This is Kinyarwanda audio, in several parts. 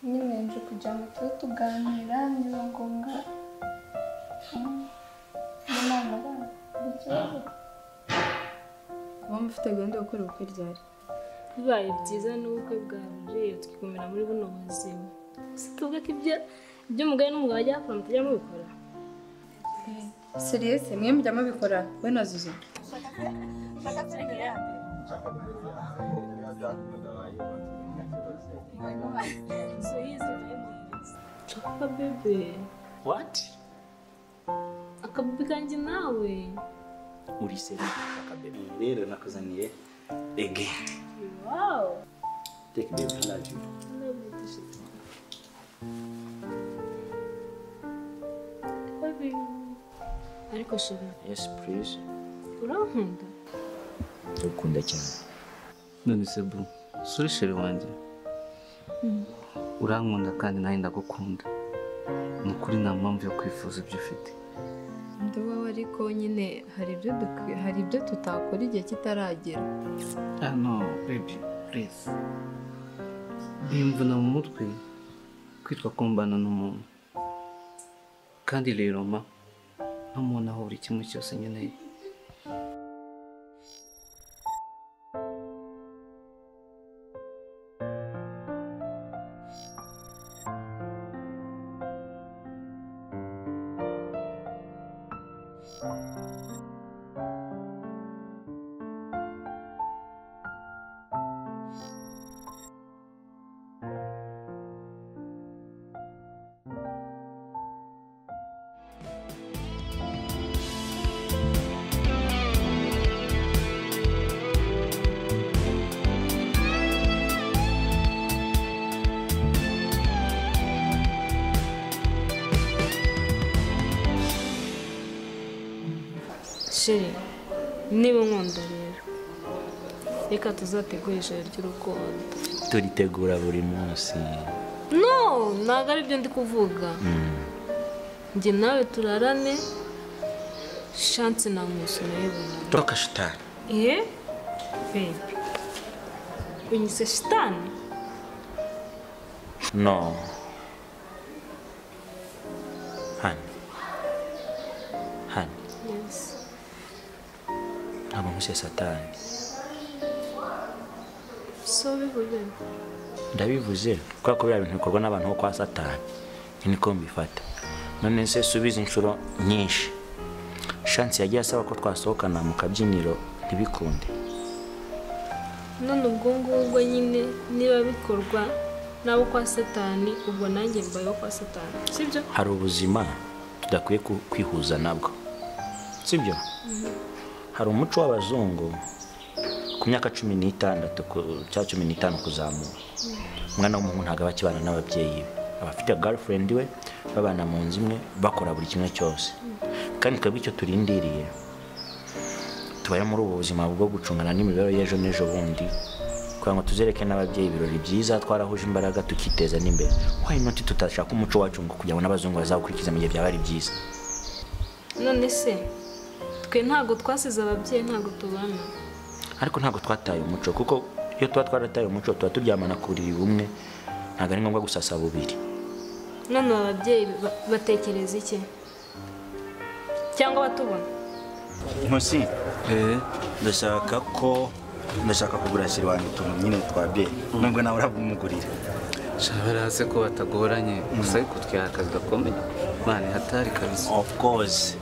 nyine nje kugira ngo tube tuganira niba ngombwa n'inama ikibazo kuba mufite gahunda yo gukora ubukwe ryari bibaye byiza n'ubukwe bwaje tukikomera muri buno buzima si tuvuga ko ibyo umugabo n'umugabo bajya bakora mutajya mubikora seriyese mwe mujya mubikora we na Zuzu Chaka bebe. What? Akabibi kanjye nawe. Uri serious Chaka bebe. Rero nakuzaniye again. Wow. Take baby, I love you. Love you too. Baby. Ariko shira. Yes, please. Urankunda? Ukunda cyane. None se bu, suri sheri wanjye. Urankunda kandi nawe ndagukunda. Nukuri nta mpamvu yo kwifuza ibyo ufite. ndi wowe ariko nyine hari ibyo tutakora igihe kitaragera. Ah no, baby, please. Bimvuna mu mutwe kwitwa kumbana n'umuntu. Kandi rero ma, ntumuntu aho buri kimwe cyose nkeneye. Sheri, niba nkunda rero reka tuzategura ijoro ry'urukundo. Turitegura buri munsi. No, ntabwo ari byo ndi kuvuga. Njye nawe turarane chance na musu nayibona. Toka shitani. Baby. Unyise shitani? No. Honey. Yes. Ntabwo nkuse satani. So bivuze. Ndabivuze kubera ko bya bintu bikorwa n'abantu bo kwa satani. Niko mbifata. None se subiza inshuro nyinshi. Chance yagiye asaba ko twasohokana mu kabyiniro ntibikunde. None ubwo nyine niba bikorwa nabo kwa satani ubwo nanjye mbayeho kwa satani. Sibyo? Hari ubuzima tudakwiye kwihuza nabwo. Sibyo? Hari umuco w'abazungu ku myaka 16 cya 15 kuzamura. Umwana w'umuhungu ntago abakibana n'ababyeyi be. Abafite girlfriend we babana mu nzu imwe bakora buri kimwe cyose. Kandi twebwe icyo turindiriye tubaye muri ubu buzima bwo gucungana n'imibereho y'ejo n'ejo bundi kugira ngo tuzereke n'ababyeyi ibirori byiza twarahuje imbaraga tukiteza n'imbere. Why not tutashaka umuco wacu ngo kugira ngo n'abazungu bazawukurikiza mu gihe byaba ari byiza? None se twe ntago twasize ababyeyi ntago tubana. Ariko ntago twataye umuco kuko iyo tuba twarataye umuco tuba turyamana kuri bumwe ntago ari ngombwa gusasa bubiri. None ababyeyi batekereza iki? Cyangwa batubona? Nkusi, ndashaka kugura shiri wanjye utuntu nyine twabye. Nubwo nawe urabumugurira. Shabara ko batagoranye gusa ariko twakazi gakomeye. Mane hatari kabisa. Of course.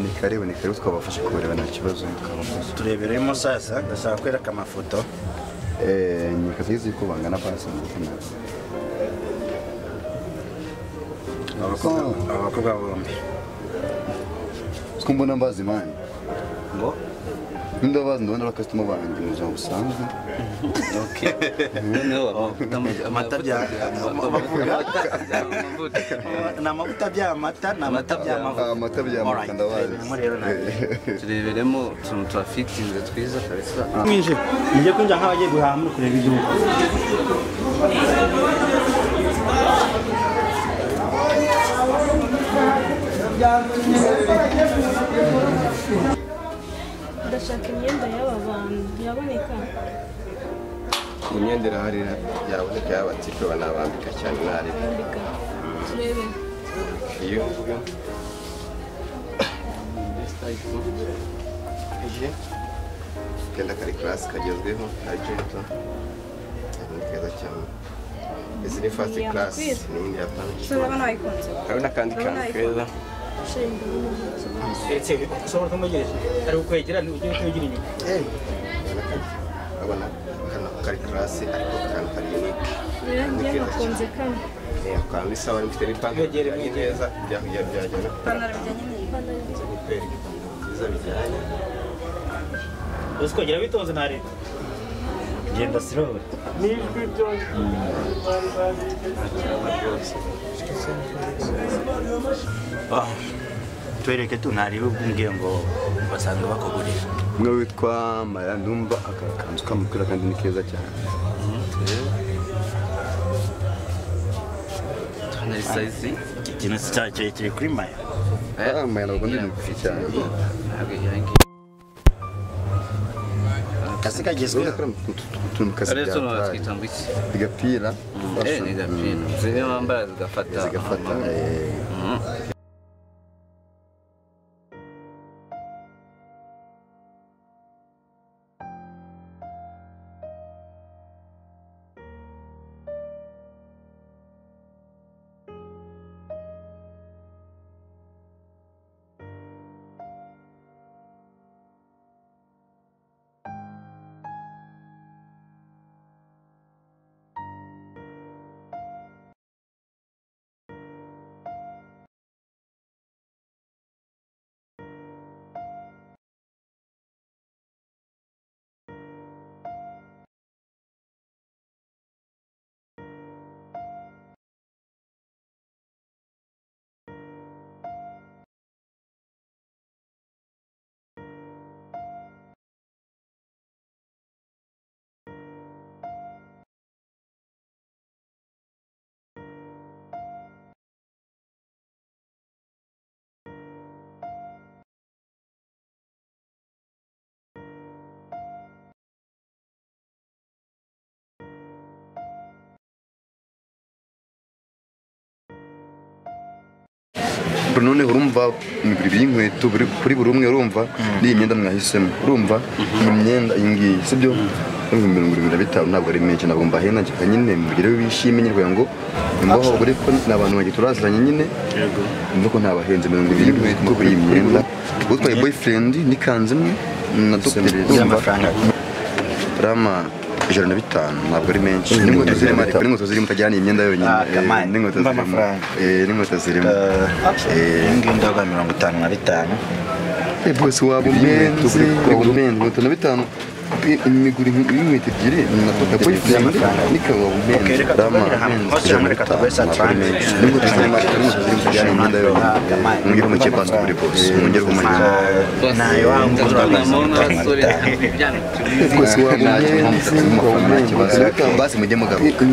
Ni karibu twabafashe kubareba nta kibazo mukabafasha. Tureberemo sasa ndashaka kwereka amafoto. Nyikazizi ko bangana pasi mu kana. Abakobwa bombi. Skumbona mbazi mani. Ngo ndabazi ndabona abakasitoma banjye mu buzima busanzwe. Okay. Amata bya n'amavuta by'amata ndabazi. Tureberemo utuntu twa fitting twiza kabisa. Mwinje ngiye kwinja nk'abagiye guhaha muri kureba igihugu. Ndashaka imyenda y'aba bantu yaboneka. imyenda irahari yaboneka y'abatipe banabambika cyane nari turebe iyo mvuga ije kenda kari class kagezweho ariko muto ni keza cyane izi ni first class ni indi yapana turabona wayikunze hari n'akandi kantu keza ushobora kumugereje ari ukwegera ugiye kwegera inyuma abana hano kari class ariko kantu kari unique ngiye nakunze kane akantu isawa mfite n'ipantaro neza byajyana ipantaro bijyanye n'iyi byiza bijyanye uzi kogera bitonze na leta genda sirowe n'ijwi ryose twereke tunarebe ubwunge ngo basanzwe bakugurira umwe witwa Maya ndumva akakanzu kamupira kandi ni keza cyane Ni size ikintu cyacu kiri kuri Maya Maya ntabwo ndi mugufi cyane kasi kagezweho utuntu kasi Rezo twita ngo iki igapira ni gapino zimwe bambara zigafata none urumva imibiri y'inkweto kuri buri umwe urumva n'iyi myenda mwahisemo urumva imyenda iyi ngiyi sibyo 75 ntabwo ari menshi ntabwo mbahena nyine mugire wishimye nyirwa ngo imbaho buri ko n'abantu bagiye turaziranye nyine yego ndiko ntabahenze 20 y'inkweto kuri iyi myenda utwaye boyfriend nikanze imwe na dogiteri y'amafaranga rama 105 ntabwo ari menshi n'inkweto zirimo utajyana iyi myenda yonyine n'inkweto zirimo ingenda ga 55 bose waba umenze 55 imiguri y'inkweto ebyiri na boyfriend nikaba umenze rama 105 n'inkweto zirimo utajyana iyi myenda yonyine mwongere mu kibanza kuri bose mwongere kumenya nayo wangu bose waba umenze basi mujye mugaruka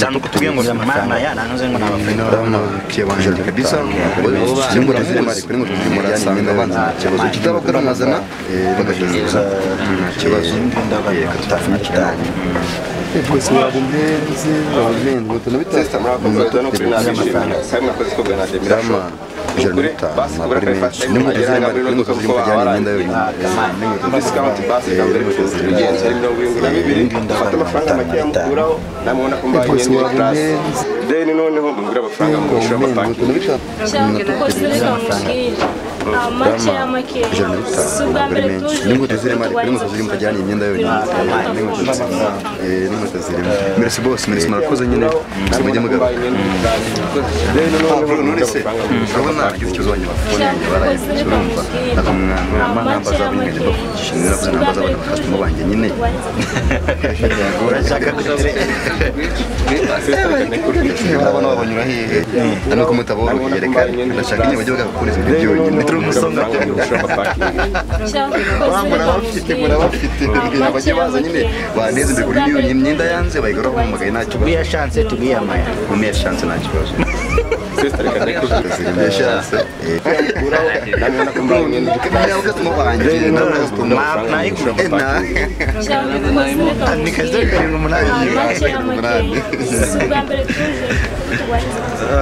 cyane uko tubwiye ngo mama yana ntuze ngo n'abafrenda kiyabanje kabisa cyangwa zirimo ariko ngo tumurasanga banza kibazo kitabagaragazana bagahindura kibazo ndabaka tutafitanye bose waba umenze ngo tunabitasta murakoze no kuri n'amafaranga sai mwakoze ko bwana Demira basi kubera ko ifashe n'imugeze n'imwe ko zirimo kujyana imyenda yonyine discount basi kamere ko zigenze ari 72 fata amafaranga make yamukuraho namubona ko mbaye deni noneho mugura amafaranga mu shira amapanki kose reka mubwire make ya make si ubwa mbere tuje n'inkweto zirimo kujyana imyenda yonyine n'inkweto zirimo merci boss merci murakoze nyine mujye mugaruka deni noneho none se urabona ikibazo wanyabafone barayumva akamwana namba za bimwe bavugisha neza namba za customer banjye nyine urashaka urabona babanyura hehe nuko mutaboroheye reka ndashaka nyine bajye bagakureza ibyo byonyine turugusonga murabafite bajye baza nyine baneze imbere kuri iyo myenda yanze bayigura bahamagaye nta kibazo tubiya chance tubiya maya chance nta kibazo sister reka ndekubwira yashatse namwe nakumbaye imyenda nawe ugatuma banjye nayigura ni kazi karindwi umunani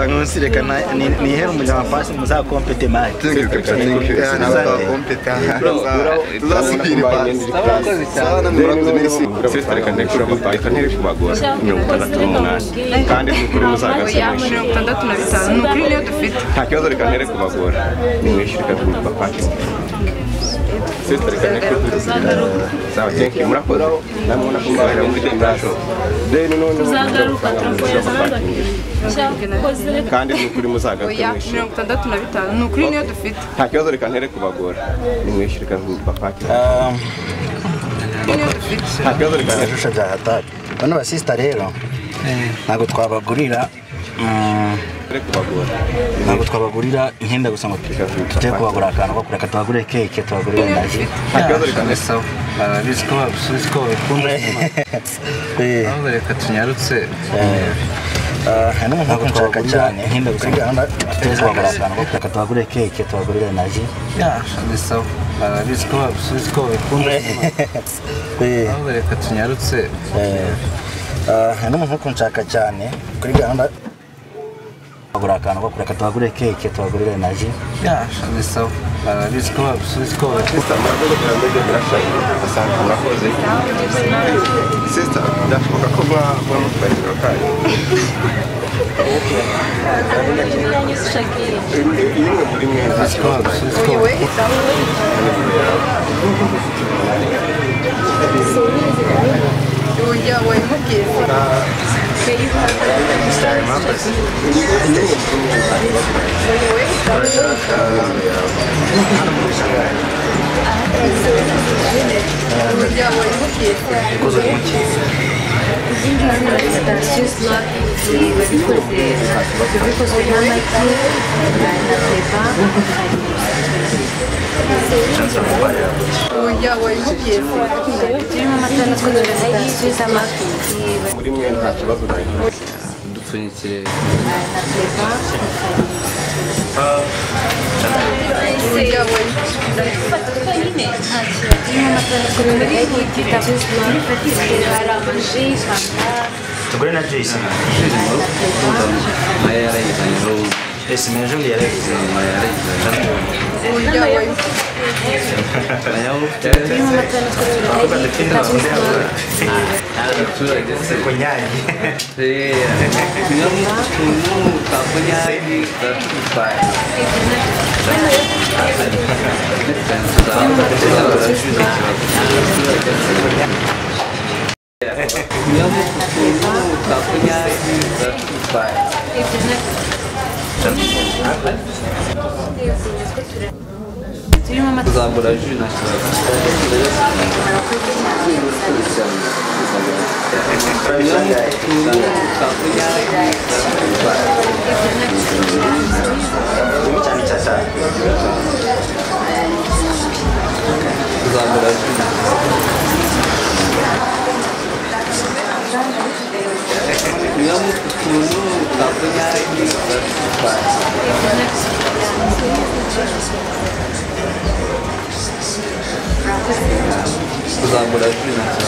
nkusi reka nihere umunyamapasi muzakompete mari sister reka ndekura amapaki ntiri kubagora 68 kandi n'ukuri muzagasaba 65 ni ukuri niyo dufite nta kibazo reka ntere kubagora nimwishyurika ku papaki sister reka ndekura sawa thank you murakoze namwe nakumbaye muri demirasho deni none uzagaruka turakohereza kandi n'ukuri muzagaruka 65 ni ukuri niyo dufite nta kibazo reka ntere kubagora nimwishyurika ku papaki nta kibazo reka ntere shusha bya hatari bano basista rero ntabwo twabagurira ntabwo twabagurira imyenda gusa ngo tujye kubagura akantu ko kureka tubagurire keke tubagurire naji nta kibazo reka ntere sawa barabizi ko babikunda ahubwo reka tunyarutse hari n'umuntu ntabwo nshaka cyane imyenda gusa gahunda tujye kubagura akantu ko kureka tubagurire keke tubagurire naji ni sawa barabizi ko babikunda ahubwo reka tunyarutse hari n'umuntu nkuko nshaka cyane kuri gahunda bagura akantu ko kureka tubagurire keke tubagurire naji ni sawa barabizi ko sister murakoze cyane birashaje asanga murakoze sister ndashaka ko mwamutwarira kandi iyo muri mwe muri mwe nta kibazo dupfunyikire tugure na juice maya yarayizanye ese meje ndi tuzagura jus na tuzagura tuzagura jus na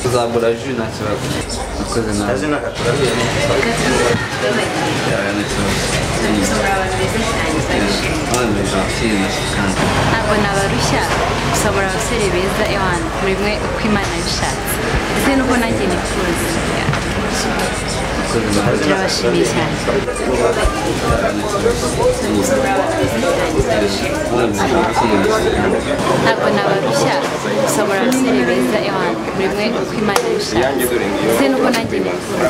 tuzagura jus na akoze nawe ntabwo nabarushya gusabura abasore beza ewana buri umwe uko imana yabishatse ndetse n'uko nanjye nifuza turabashimiye cyane ntabwo nabarushya gusabura abasore beza ewana buri umwe uko imana yabishatse ndetse n'uko nanjye nifuza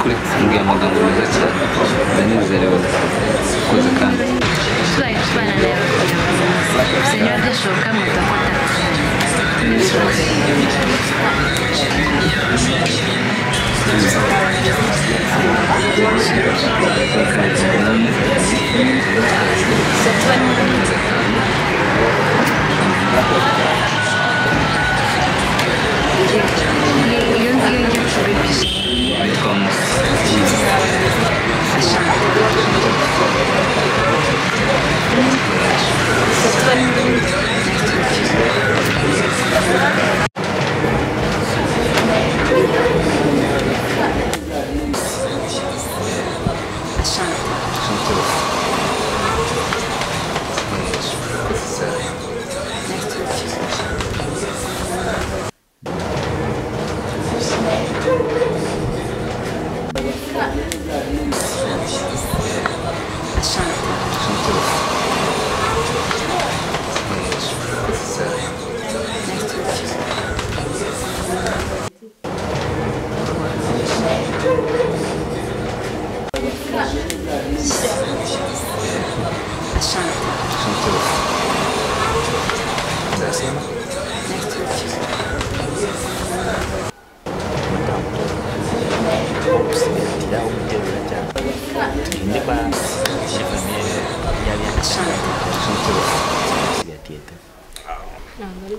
kuri mbwiye amagambo meza cyane ndanezerewe ukoze kandi tuzajya tubana nawe gusa niba byashoboka mudakora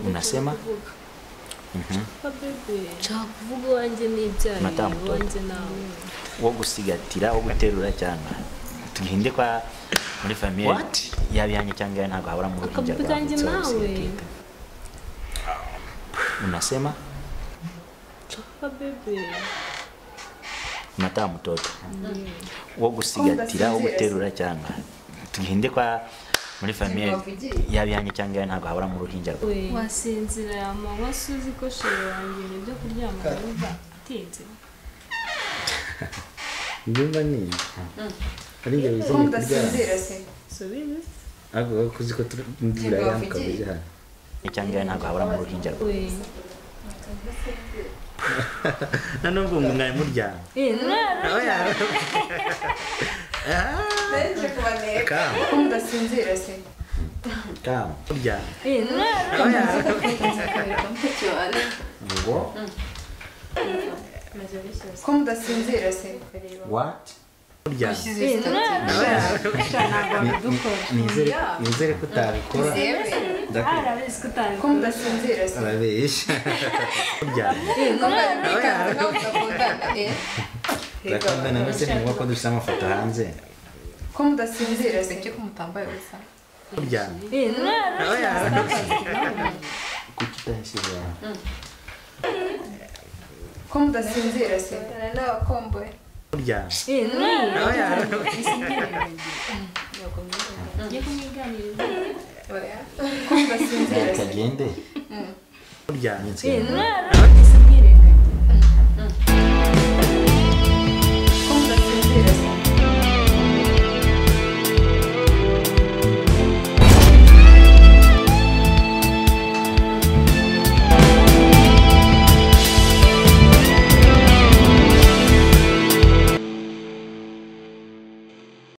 Unasema? Nshaka kuvuga wanjye n'ibyayi wanjye nawe wo gusigatira wo guterura cyangwa tugende kwa muri famille yabyanyu cyangwa ntabwo habura mu ruhinja akavuga wanjye nawe unasema? nshaka bebe mata mtoto wo gusigatira wo guterura cyangwa tugende kwa muri famille yabyanyu cyangwa ntabwo habura mu ruhinja wasinzira amanywa suzi ko shero wanjye ibyo kuryama biva atinze ndumva ni ari njye wize ndasinzira se subize ago kuzi ko turindira yamukabuye hano cyangwa ntabwo habura mu ruhinja nanumva ngo ngaye muryama Nje kubaneka ko mudasinzira se kama muryama ngo ko mudasinzira se what muryama nizere ko utabikora ko mudasinzira se arabeshya Zakunda na wese ni wako dufite amafoto hanze ko mudasinzira se cyo kumutambaye gusa kuryama kutashira ko mudasinzira se n'abakomboye kuryama ko mudasinzira se kagende kuryama ese